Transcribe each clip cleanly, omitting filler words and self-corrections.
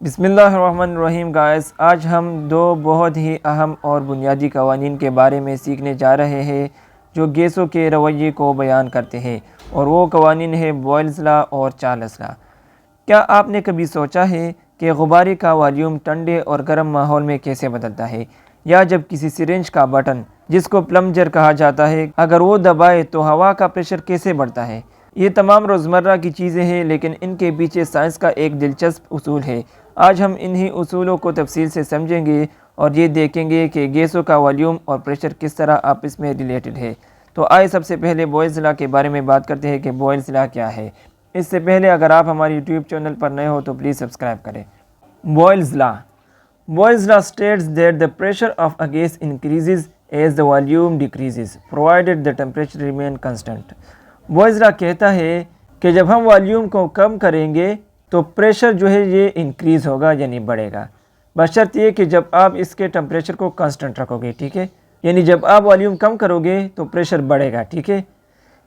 बिस्मिल्लाहिर्रहमानिर्रहीम गाइस, आज हम दो बहुत ही अहम और बुनियादी कवानीन के बारे में सीखने जा रहे हैं जो गैसों के रवैये को बयान करते हैं, और वो कवानीन है बॉयल्स लॉ और चार्ल्स लॉ। क्या आपने कभी सोचा है कि गुब्बारे का वॉल्यूम ठंडे और गर्म माहौल में कैसे बदलता है, या जब किसी सिरिंज का बटन जिसको प्लंजर कहा जाता है अगर वो दबाए तो हवा का प्रेशर कैसे बढ़ता है। ये तमाम रोज़मर्रा की चीज़ें हैं, लेकिन इनके पीछे साइंस का एक दिलचस्प उसूल है। आज हम इन्हीं उसूलों को तफसील से समझेंगे और ये देखेंगे कि गैसों का वॉल्यूम और प्रेशर किस तरह आपस में रिलेटेड है। तो आइए सबसे पहले बॉयल्स लॉ के बारे में बात करते हैं कि बॉयल्स लॉ क्या है। इससे पहले अगर आप हमारे यूट्यूब चैनल पर नए हो तो प्लीज़ सब्सक्राइब करें। Boyle's law states that the pressure of a gas increases as the volume decreases provided the temperature remain constant. Boyle's law कहता है कि जब हम वॉल्यूम को कम करेंगे तो प्रेशर जो है ये इंक्रीज़ होगा यानी बढ़ेगा, बशर्त ये कि जब आप इसके टेम्परेचर को कांस्टेंट रखोगे। ठीक है, यानी जब आप वॉल्यूम कम करोगे तो प्रेशर बढ़ेगा। ठीक है,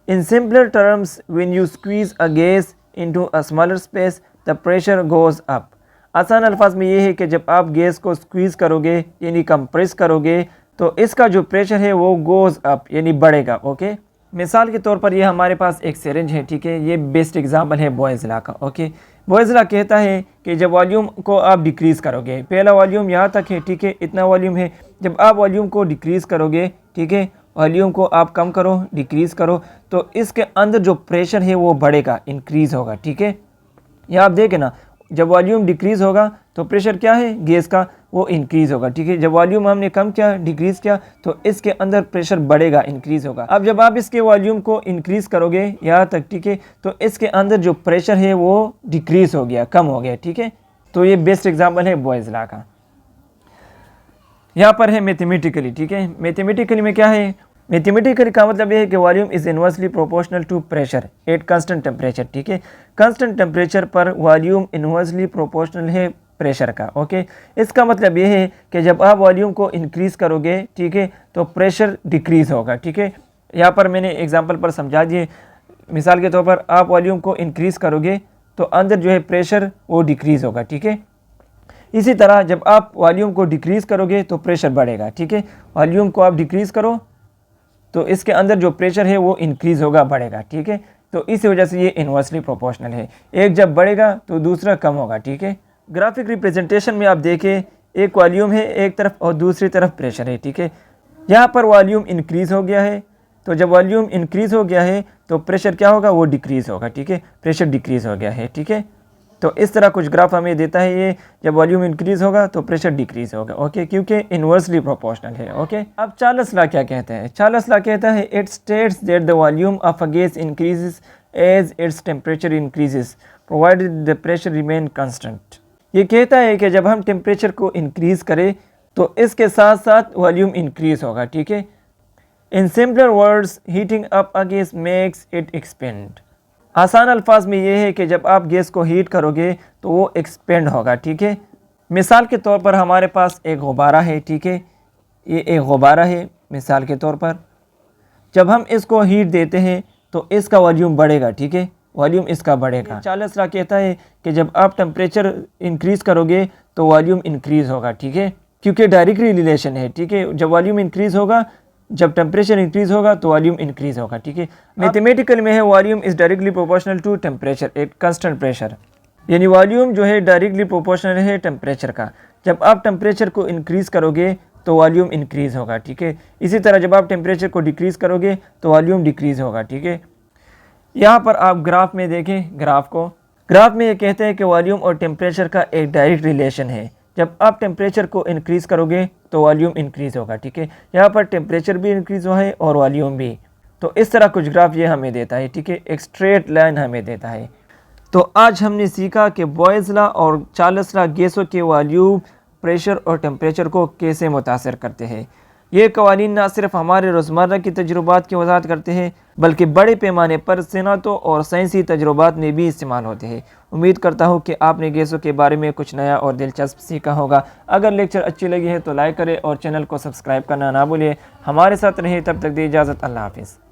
in simpler terms when you squeeze a gas into a smaller space the pressure goes up. आसान अल्फाज में ये है कि जब आप गैस को स्क्वीज़ करोगे यानी कंप्रेस करोगे तो इसका जो प्रेशर है वो गोज़ अप यानी बढ़ेगा। ओके, मिसाल के तौर पर ये हमारे पास एक सिरिंज है। ठीक है, ये बेस्ट एग्जांपल है बॉयल्स लॉ का। ओके, बॉयल्स लॉ कहता है कि जब वॉल्यूम को आप डिक्रीज़ करोगे, पहला वॉल्यूम यहाँ तक है। ठीक है, इतना वॉल्यूम है। जब आप वॉल्यूम को डिक्रीज़ करोगे, ठीक है, वॉल्यूम को आप कम करो, डिक्रीज़ करो, तो इसके अंदर जो प्रेशर है वो बढ़ेगा, इंक्रीज़ होगा। ठीक है, यहाँ आप देखें ना, जब वॉल्यूम डिक्रीज़ होगा तो प्रेशर क्या है गैस का, वो इंक्रीज़ होगा। ठीक है, जब वॉल्यूम हमने कम किया, डिक्रीज़ किया, तो इसके अंदर प्रेशर बढ़ेगा, इंक्रीज़ होगा। अब जब आप इसके वॉल्यूम को इंक्रीज़ करोगे यहाँ तक, ठीक है, तो इसके अंदर जो प्रेशर है वो डिक्रीज़ हो गया, कम हो गया। ठीक है, तो ये बेस्ट एग्जाम्पल है बॉयल्स लॉ का। यहाँ पर है मैथमेटिकली। ठीक है, मैथमेटिकली में क्या है, मैथमेटिकली का मतलब ये है कि volume is inversely proportional to pressure at constant temperature. ठीक है, कांस्टेंट टेम्परेचर पर वॉल्यूम इनवर्सली प्रोपोर्शनल है प्रेशर का। ओके, इसका मतलब ये है कि जब आप वॉल्यूम को इंक्रीज़ करोगे, ठीक है, तो प्रेशर डिक्रीज़ होगा। ठीक है, यहाँ पर मैंने एग्जांपल पर समझा दिए। मिसाल के तौर पर आप वॉल्यूम को इंक्रीज़ करोगे तो अंदर जो है प्रेशर वो डिक्रीज़ होगा। ठीक है, इसी तरह जब आप वॉल्यूम को डिक्रीज़ करोगे तो प्रेशर बढ़ेगा। ठीक है, वॉल्यूम को आप डिक्रीज़ करो तो इसके अंदर जो प्रेशर है वो इंक्रीज़ होगा, बढ़ेगा। ठीक है, तो इस वजह से ये इन्वर्सली प्रोपोर्शनल है, एक जब बढ़ेगा तो दूसरा कम होगा। ठीक है, ग्राफिक रिप्रेजेंटेशन में आप देखें, एक वॉल्यूम है एक तरफ और दूसरी तरफ प्रेशर है। ठीक है, यहाँ पर वॉल्यूम इंक्रीज़ हो गया है, तो जब वॉल्यूम इंक्रीज़ हो गया है तो प्रेशर क्या होगा, वो डिक्रीज़ होगा। ठीक है, प्रेशर डिक्रीज़ हो गया है। ठीक है, तो इस तरह कुछ ग्राफ हमें देता है ये, जब वॉल्यूम इंक्रीज़ होगा तो प्रेशर डिक्रीज़ होगा। ओके, क्योंकि इन्वर्सली प्रोपोर्शनल है। ओके, अब चार्ल्स लॉ क्या कहते हैं। चार्ल्स लॉ कहता है it states that the volume of a gas increases as its temperature increases provided the pressure remain constant. ये कहता है कि जब हम टेम्परेचर को इंक्रीज़ करें तो इसके साथ साथ वॉल्यूम इंक्रीज़ होगा। ठीक है, in simpler words heating up a gas makes it expand. आसान अल्फाज में ये है कि जब आप गैस को हीट करोगे तो वो एक्सपेंड होगा। ठीक है, मिसाल के तौर पर हमारे पास एक गुब्बारा है। ठीक है, ये एक गुब्बारा है मिसाल के तौर पर, जब हम इसको हीट देते हैं तो इसका वॉल्यूम बढ़ेगा। ठीक है, वॉल्यूम इसका बढ़ेगा। चार्ल्स लॉ कहता है कि जब आप टेम्परेचर इंक्रीज़ करोगे तो वॉल्यूम इंक्रीज़ होगा। ठीक है, क्योंकि डायरेक्टली रिलेशन है। ठीक है, जब वॉल्यूम इंक्रीज़ होगा, जब टेम्परेचर इंक्रीज़ होगा तो वॉल्यूम इंक्रीज़ होगा। ठीक है, मैथमेटिकल में है volume is directly proportional to temperature at constant pressure, यानी वॉल्यूम जो है डायरेक्टली प्रोपोर्शनल है टेम्परेचर का। जब आप टेम्परेचर को इंक्रीज़ करोगे तो वॉल्यूम इंक्रीज़ होगा। ठीक है, इसी तरह जब आप टेम्परेचर को डिक्रीज़ करोगे तो वॉल्यूम डिक्रीज़ होगा। ठीक है, यहाँ पर आप ग्राफ में देखें, ग्राफ में ये कहते हैं कि वॉल्यूम और टेम्परेचर का एक डायरेक्ट रिलेशन है। जब आप टेम्परेचर को इंक्रीज़ करोगे तो वॉल्यूम इंक्रीज़ होगा। ठीक है, यहाँ पर टेम्परेचर भी इंक्रीज़ हुआ है और वॉल्यूम भी। तो इस तरह कुछ ग्राफ ये हमें देता है। ठीक है, एक स्ट्रेट लाइन हमें देता है। तो आज हमने सीखा कि बॉयल्स लॉ और चार्ल्स लॉ गैसों के वॉल्यूम, प्रेशर और टेम्परेचर को कैसे मुतासर करते हैं। ये कवानीन न सिर्फ हमारे रोज़मर्रा की तजुर्बात की वजाहत करते हैं, बल्कि बड़े पैमाने पर सनअतों और साइंसी तजुर्बात में भी इस्तेमाल होते हैं। उम्मीद करता हूँ कि आपने गैसों के बारे में कुछ नया और दिलचस्प सीखा होगा। अगर लेक्चर अच्छी लगी है तो लाइक करें और चैनल को सब्सक्राइब करना ना भूलिए। हमारे साथ रहिए, तब तक दी इजाज़त। अल्लाह हाफिज़।